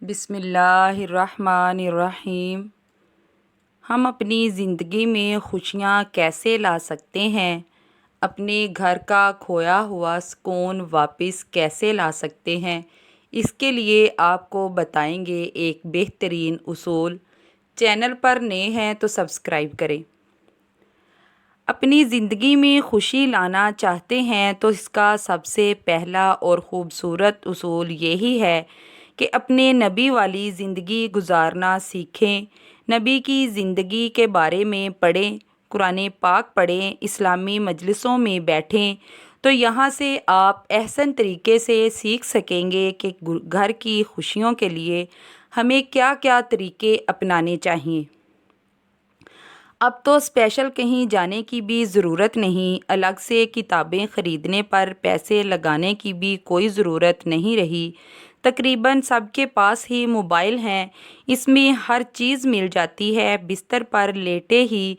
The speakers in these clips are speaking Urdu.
بسم اللہ الرحمن الرحیم۔ ہم اپنی زندگی میں خوشیاں کیسے لا سکتے ہیں؟ اپنے گھر کا کھویا ہوا سکون واپس کیسے لا سکتے ہیں؟ اس کے لیے آپ کو بتائیں گے ایک بہترین اصول۔ چینل پر نئے ہیں تو سبسکرائب کریں۔ اپنی زندگی میں خوشی لانا چاہتے ہیں تو اس کا سب سے پہلا اور خوبصورت اصول یہی ہے کہ اپنے نبی والی زندگی گزارنا سیکھیں۔ نبی کی زندگی کے بارے میں پڑھیں، قرآن پاک پڑھیں، اسلامی مجلسوں میں بیٹھیں تو یہاں سے آپ احسن طریقے سے سیکھ سکیں گے کہ گھر کی خوشیوں کے لیے ہمیں کیا کیا طریقے اپنانے چاہیے۔ اب تو اسپیشل کہیں جانے کی بھی ضرورت نہیں، الگ سے کتابیں خریدنے پر پیسے لگانے کی بھی کوئی ضرورت نہیں رہی۔ تقریباً سب کے پاس ہی موبائل ہیں، اس میں ہر چیز مل جاتی ہے، بستر پر لیٹے ہی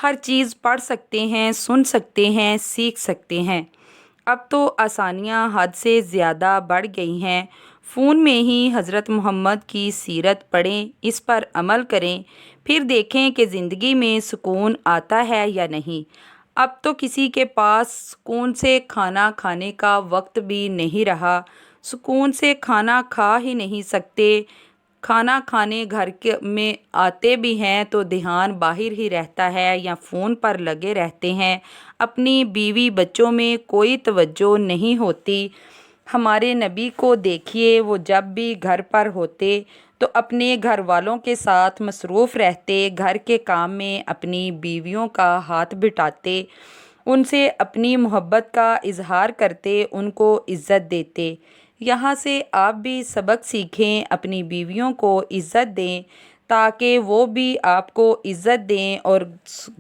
ہر چیز پڑھ سکتے ہیں، سن سکتے ہیں، سیکھ سکتے ہیں۔ اب تو آسانیاں حد سے زیادہ بڑھ گئی ہیں۔ فون میں ہی حضرت محمد کی سیرت پڑھیں، اس پر عمل کریں، پھر دیکھیں کہ زندگی میں سکون آتا ہے یا نہیں۔ اب تو کسی کے پاس سکون سے کھانا کھانے کا وقت بھی نہیں رہا، سکون سے کھانا کھا ہی نہیں سکتے۔ کھانا کھانے گھر میں آتے بھی ہیں تو دھیان باہر ہی رہتا ہے یا فون پر لگے رہتے ہیں، اپنی بیوی بچوں میں کوئی توجہ نہیں ہوتی۔ ہمارے نبی کو دیکھیے، وہ جب بھی گھر پر ہوتے تو اپنے گھر والوں کے ساتھ مصروف رہتے، گھر کے کام میں اپنی بیویوں کا ہاتھ بٹاتے، ان سے اپنی محبت کا اظہار کرتے، ان کو عزت دیتے۔ یہاں سے آپ بھی سبق سیکھیں، اپنی بیویوں کو عزت دیں تاکہ وہ بھی آپ کو عزت دیں اور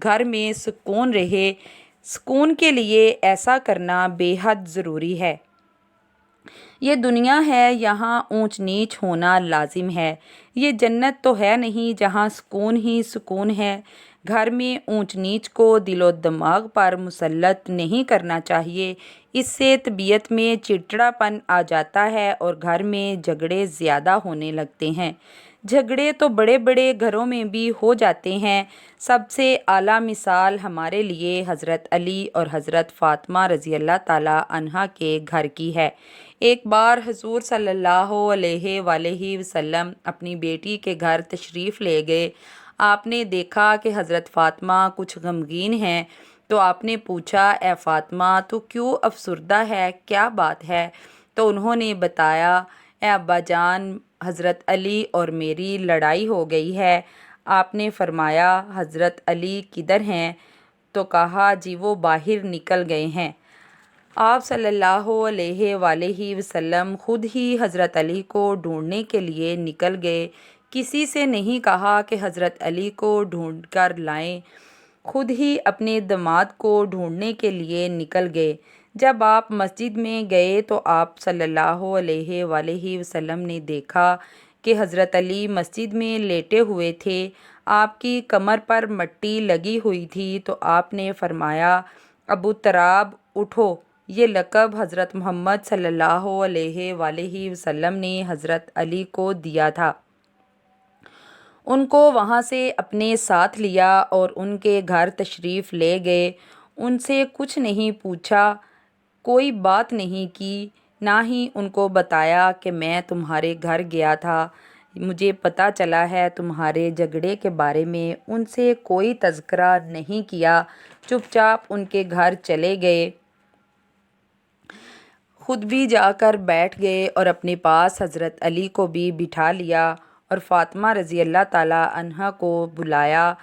گھر میں سکون رہے۔ سکون کے لیے ایسا کرنا بے حد ضروری ہے۔ یہ دنیا ہے، یہاں اونچ نیچ ہونا لازم ہے۔ یہ جنت تو ہے نہیں جہاں سکون ہی سکون ہے۔ گھر میں اونچ نیچ کو دل و دماغ پر مسلط نہیں کرنا چاہیے، اس سے طبیعت میں چڑچڑاپن آ جاتا ہے اور گھر میں جھگڑے زیادہ ہونے لگتے ہیں۔ جھگڑے تو بڑے بڑے گھروں میں بھی ہو جاتے ہیں۔ سب سے اعلیٰ مثال ہمارے لیے حضرت علی اور حضرت فاطمہ رضی اللہ تعالیٰ عنہا کے گھر کی ہے۔ ایک بار حضور صلی اللہ علیہ وآلہ وسلم اپنی بیٹی کے گھر تشریف لے گئے۔ آپ نے دیکھا کہ حضرت فاطمہ کچھ غمگین ہیں تو آپ نے پوچھا، اے فاطمہ تو کیوں افسردہ ہے، کیا بات ہے؟ تو انہوں نے بتایا، اے ابا جان، حضرت علی اور میری لڑائی ہو گئی ہے۔ آپ نے فرمایا، حضرت علی کدھر ہیں؟ تو کہا، جی وہ باہر نکل گئے ہیں۔ آپ صلی اللہ علیہ وآلہ وسلم خود ہی حضرت علی کو ڈھونڈنے کے لیے نکل گئے، کسی سے نہیں کہا کہ حضرت علی کو ڈھونڈ کر لائیں، خود ہی اپنے داماد کو ڈھونڈنے کے لیے نکل گئے۔ جب آپ مسجد میں گئے تو آپ صلی اللہ علیہ وآلہ وسلم نے دیکھا کہ حضرت علی مسجد میں لیٹے ہوئے تھے، آپ کی کمر پر مٹی لگی ہوئی تھی، تو آپ نے فرمایا، ابو تراب اٹھو۔ یہ لقب حضرت محمد صلی اللہ علیہ وآلہ وسلم نے حضرت علی کو دیا تھا۔ ان کو وہاں سے اپنے ساتھ لیا اور ان کے گھر تشریف لے گئے۔ ان سے کچھ نہیں پوچھا، کوئی بات نہیں کی، نہ ہی ان کو بتایا کہ میں تمہارے گھر گیا تھا، مجھے پتہ چلا ہے تمہارے جھگڑے کے بارے میں۔ ان سے کوئی تذکرہ نہیں کیا، چپ چاپ ان کے گھر چلے گئے، خود بھی جا کر بیٹھ گئے اور اپنے پاس حضرت علی کو بھی بٹھا لیا اور فاطمہ رضی اللہ تعالیٰ عنہا کو بلایا۔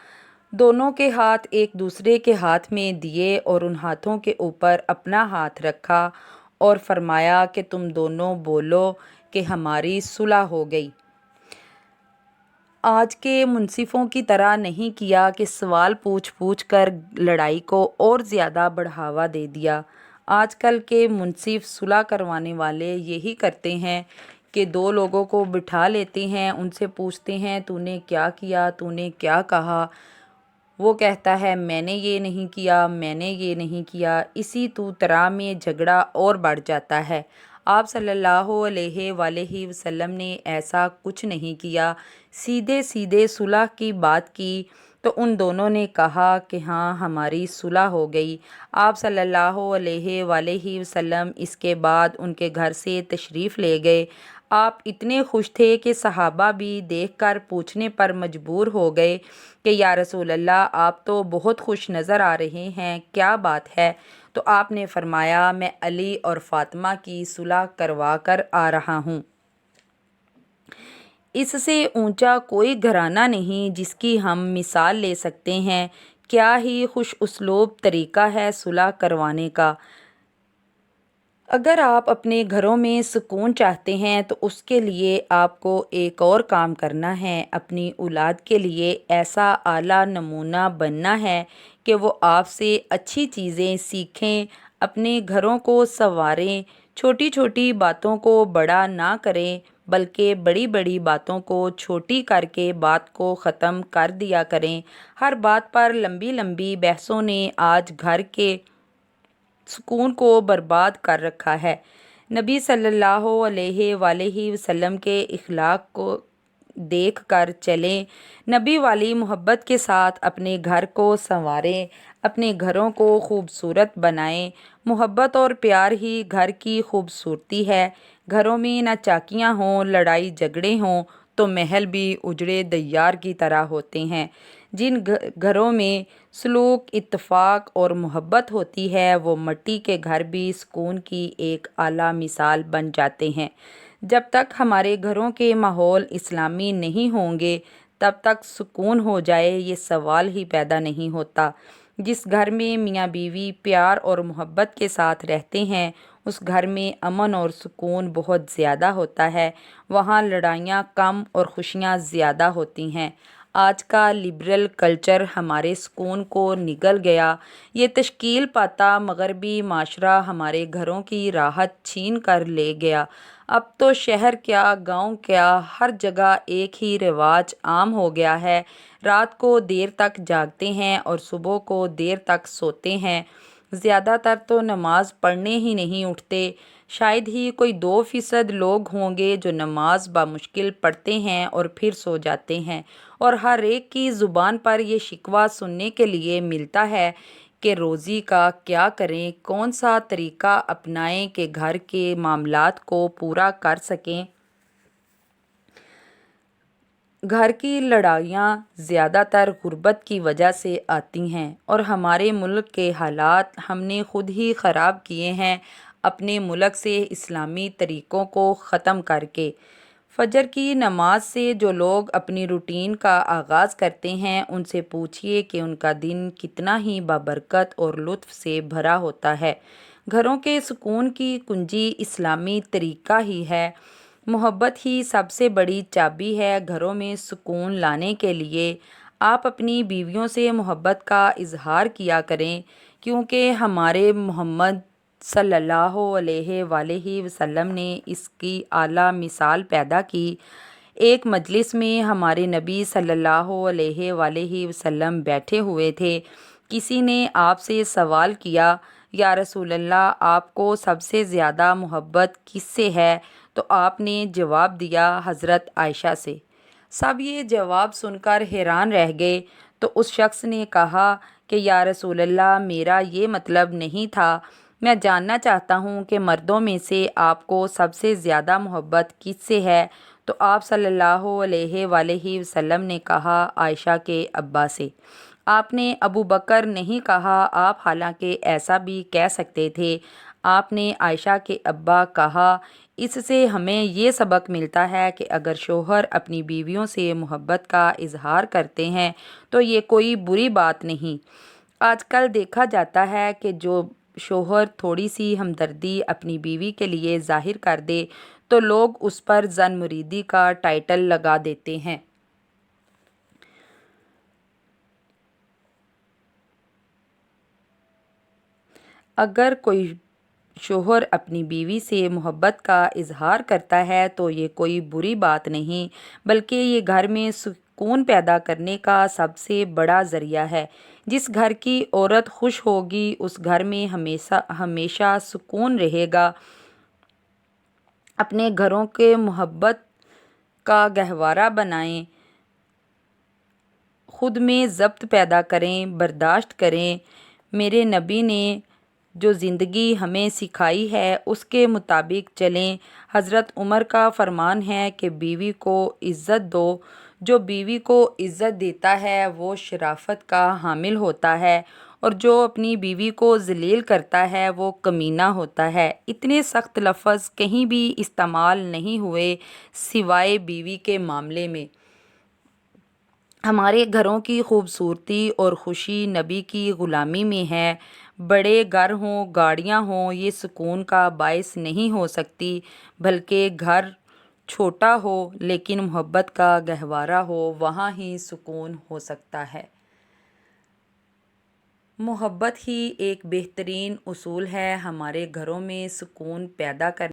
دونوں کے ہاتھ ایک دوسرے کے ہاتھ میں دیے اور ان ہاتھوں کے اوپر اپنا ہاتھ رکھا اور فرمایا کہ تم دونوں بولو کہ ہماری صلح ہو گئی۔ آج کے منصفوں کی طرح نہیں کیا کہ سوال پوچھ پوچھ کر لڑائی کو اور زیادہ بڑھاوا دے دیا۔ آج کل کے منصف صلح کروانے والے یہی کرتے ہیں کہ دو لوگوں کو بٹھا لیتے ہیں، ان سے پوچھتے ہیں تو نے کیا کیا، تو نے کیا کہا؟ وہ کہتا ہے میں نے یہ نہیں کیا، میں نے یہ نہیں کیا، اسی تو طرح میں جھگڑا اور بڑھ جاتا ہے۔ آپ صلی اللہ علیہ وآلہ وسلم نے ایسا کچھ نہیں کیا، سیدھے سیدھے صلح کی بات کی تو ان دونوں نے کہا کہ ہاں ہماری صلح ہو گئی۔ آپ صلی اللہ علیہ وآلہ وسلم اس کے بعد ان کے گھر سے تشریف لے گئے۔ آپ اتنے خوش تھے کہ صحابہ بھی دیکھ کر پوچھنے پر مجبور ہو گئے کہ یا رسول اللہ، آپ تو بہت خوش نظر آ رہے ہیں، کیا بات ہے؟ تو آپ نے فرمایا، میں علی اور فاطمہ کی صلح کروا کر آ رہا ہوں۔ اس سے اونچا کوئی گھرانہ نہیں جس کی ہم مثال لے سکتے ہیں۔ کیا ہی خوش اسلوب طریقہ ہے صلح کروانے کا۔ اگر آپ اپنے گھروں میں سکون چاہتے ہیں تو اس کے لیے آپ کو ایک اور کام کرنا ہے، اپنی اولاد کے لیے ایسا اعلیٰ نمونہ بننا ہے کہ وہ آپ سے اچھی چیزیں سیکھیں، اپنے گھروں کو سنواریں، چھوٹی چھوٹی باتوں کو بڑا نہ کریں بلکہ بڑی بڑی باتوں کو چھوٹی کر کے بات کو ختم کر دیا کریں۔ ہر بات پر لمبی لمبی بحثوں نے آج گھر کے سکون کو برباد کر رکھا ہے۔ نبی صلی اللہ علیہ وآلہ وسلم کے اخلاق کو دیکھ کر چلیں، نبی والی محبت کے ساتھ اپنے گھر کو سنواریں، اپنے گھروں کو خوبصورت بنائیں۔ محبت اور پیار ہی گھر کی خوبصورتی ہے۔ گھروں میں نہ چاکیاں ہوں، لڑائی جھگڑے ہوں تو محل بھی اجڑے دیار کی طرح ہوتے ہیں۔ جن گھروں میں سلوک، اتفاق اور محبت ہوتی ہے وہ مٹی کے گھر بھی سکون کی ایک اعلیٰ مثال بن جاتے ہیں۔ جب تک ہمارے گھروں کے ماحول اسلامی نہیں ہوں گے تب تک سکون ہو جائے یہ سوال ہی پیدا نہیں ہوتا۔ جس گھر میں میاں بیوی پیار اور محبت کے ساتھ رہتے ہیں اس گھر میں امن اور سکون بہت زیادہ ہوتا ہے، وہاں لڑائیاں کم اور خوشیاں زیادہ ہوتی ہیں۔ آج کا لبرل کلچر ہمارے سکون کو نگل گیا۔ یہ تشکیل پاتا مغربی معاشرہ ہمارے گھروں کی راحت چھین کر لے گیا۔ اب تو شہر کیا گاؤں کیا ہر جگہ ایک ہی رواج عام ہو گیا ہے، رات کو دیر تک جاگتے ہیں اور صبح کو دیر تک سوتے ہیں۔ زیادہ تر تو نماز پڑھنے ہی نہیں اٹھتے، شاید ہی کوئی 2% لوگ ہوں گے جو نماز بمشکل پڑھتے ہیں اور پھر سو جاتے ہیں، اور ہر ایک کی زبان پر یہ شکوہ سننے کے لیے ملتا ہے کہ روزی کا کیا کریں، کون سا طریقہ اپنائیں کہ گھر کے معاملات کو پورا کر سکیں۔ گھر کی لڑائیاں زیادہ تر غربت کی وجہ سے آتی ہیں اور ہمارے ملک کے حالات ہم نے خود ہی خراب کیے ہیں اپنے ملک سے اسلامی طریقوں کو ختم کر کے۔ فجر کی نماز سے جو لوگ اپنی روٹین کا آغاز کرتے ہیں ان سے پوچھیے کہ ان کا دن کتنا ہی بابرکت اور لطف سے بھرا ہوتا ہے۔ گھروں کے سکون کی کنجی اسلامی طریقہ ہی ہے۔ محبت ہی سب سے بڑی چابی ہے گھروں میں سکون لانے کے لیے۔ آپ اپنی بیویوں سے محبت کا اظہار کیا کریں کیونکہ ہمارے محمد صلی اللہ علیہ وآلہ وسلم نے اس کی اعلیٰ مثال پیدا کی۔ ایک مجلس میں ہمارے نبی صلی اللہ علیہ وآلہ وسلم بیٹھے ہوئے تھے۔ کسی نے آپ سے سوال کیا، یا رسول اللہ، آپ کو سب سے زیادہ محبت کس سے ہے؟ تو آپ نے جواب دیا، حضرت عائشہ سے۔ سب یہ جواب سن کر حیران رہ گئے تو اس شخص نے کہا کہ یا رسول اللہ، میرا یہ مطلب نہیں تھا، میں جاننا چاہتا ہوں کہ مردوں میں سے آپ کو سب سے زیادہ محبت کس سے ہے؟ تو آپ صلی اللہ علیہ وآلہ وسلم نے کہا، عائشہ کے ابا سے۔ آپ نے ابو بکر نہیں کہا، آپ حالانکہ ایسا بھی کہہ سکتے تھے۔ آپ نے عائشہ کے ابا کہا۔ اس سے ہمیں یہ سبق ملتا ہے کہ اگر شوہر اپنی بیویوں سے محبت کا اظہار کرتے ہیں تو یہ کوئی بری بات نہیں۔ آج کل دیکھا جاتا ہے کہ جو شوہر تھوڑی سی ہمدردی اپنی بیوی کے لیے ظاہر کر دے تو لوگ اس پر زن مریدی کا ٹائٹل لگا دیتے ہیں۔ اگر کوئی شوہر اپنی بیوی سے محبت کا اظہار کرتا ہے تو یہ کوئی بری بات نہیں بلکہ یہ گھر میں سکون پیدا کرنے کا سب سے بڑا ذریعہ ہے۔ جس گھر کی عورت خوش ہوگی اس گھر میں ہمیشہ ہمیشہ سکون رہے گا۔ اپنے گھروں کے محبت کا گہوارہ بنائیں، خود میں ضبط پیدا کریں، برداشت کریں۔ میرے نبی نے جو زندگی ہمیں سکھائی ہے اس کے مطابق چلیں۔ حضرت عمر کا فرمان ہے کہ بیوی کو عزت دو۔ جو بیوی کو عزت دیتا ہے وہ شرافت کا حامل ہوتا ہے، اور جو اپنی بیوی کو ذلیل کرتا ہے وہ کمینہ ہوتا ہے۔ اتنے سخت لفظ کہیں بھی استعمال نہیں ہوئے سوائے بیوی کے معاملے میں۔ ہمارے گھروں کی خوبصورتی اور خوشی نبی کی غلامی میں ہے۔ بڑے گھر ہوں، گاڑیاں ہوں، یہ سکون کا باعث نہیں ہو سکتی، بلکہ گھر چھوٹا ہو لیکن محبت کا گہوارہ ہو، وہاں ہی سکون ہو سکتا ہے۔ محبت ہی ایک بہترین اصول ہے ہمارے گھروں میں سکون پیدا کرنے